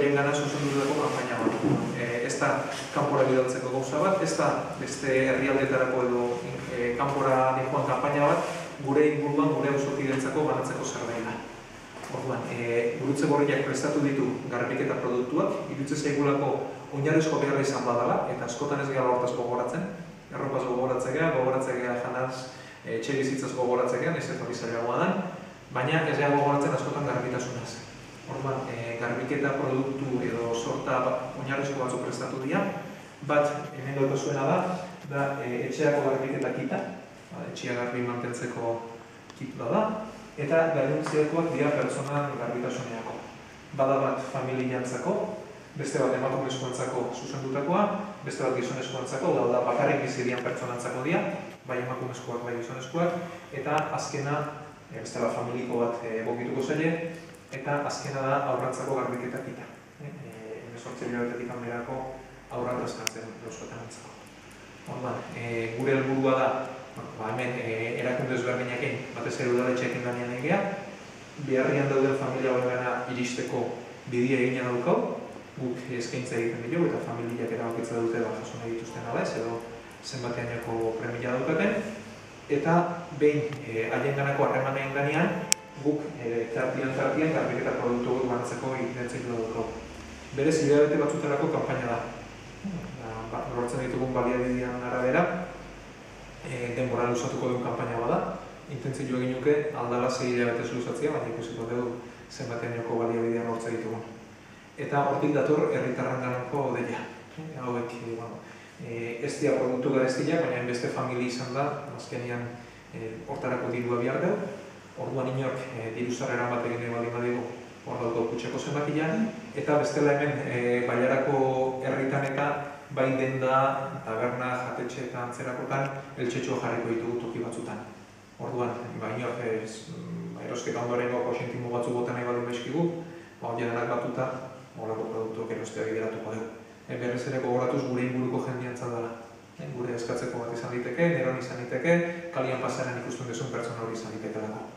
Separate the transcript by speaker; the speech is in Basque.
Speaker 1: haien gana zuzendutako kanpaina bat. Ez da kanpora bidaltzeko gauza bat, ez da beste herrialdeetarako edo kanpora joan kanpaina bat, gure inguruan, gure auzokidentzako banatzeko zerbait da. Orduan, Gurutze Gorriak prestatu ditu garbiketa produktuak, iruditzen zaigulako oinarrizko beharra izan badala, eta askotan ez gara hortaz gogoratzen, erropaz gogoratzea janaz, etxe bizitzaz gogoratzea, ez eta bizarriagoa dan, baina ez gara gogoratzen askotan garbitasunaz. Orduan, garbiketa produktu edo sorta oinarrizko batzuk prestatu dira, bat, hemen dauka zuena da etxeako garbiketa kita, etxea garbi mantentzeko kitua da, eta gainontziakoak dira pertsonan garbitasuneako. Bada bat familiantzako, beste bat emakumezkoentzako zuzendutakoa, beste bat gizonezkoentzako, da bakarrik bizi diren pertsonantzako dira, bai emakumezkoak, bai gizonezkoak, eta azkena, beste bat familiko bat egokituko zaile, eta azkena da aurrantzako garbiketa kita. 18 hilabetetik hanberako aurrantz eskatzen euskotan antzako. Orduan, gure helburua da, hemen erakunde ezberdinekin, batez ere udaletxeekin lanean egea, beharrian dauden familia horrengana iristeko bidea egina daukau, guk eskaintza egiten dugu eta familiak erabakitza dute jaso nahi dituzten ala ez, edo zenbateaneko premia daukaten, eta behin haienganako harremanen ganean, guk tartian garbiketa produktu banatzeko egiten daukau. Berez, hilabete batzutarako kanpaina da. Lortzen ditugun baliabidean arabera, denbora luzatuko duen kanpaina bada, intentzio egin nuke aldala 6 hilabetez luzatzea, baina ikusiko dugu zenbateaneko baliabidean lortzen ditugun. Eta hortik dator herritarrenganako deia. Hauek, ez dira produktu garestiak, baina beste familia izan da, azkenean hortarako dirua behar dugu. Orduan inork diru-sarrera bat egin baldin badigu hor dauko kutxeko zenbakian, eta bestela hemen bailarako herritaneka bai denda, taberna, jatetxe eta antzerakotan eltsetxo jarriko ditugu toki batzutan. Orduan, inork erosketa ondorengo kosintimo batzu bota nahi baldin bezkigu, denak batuta, horako produktuak erostea bideratuko dugu. Berriz ere gogoratuz gure inguruko jendeantzat dela. Gure eskatzeko bat izan diteke, neron izan diteke, kalian pasaren ikusten duzun pertsona hori izan ditekelako.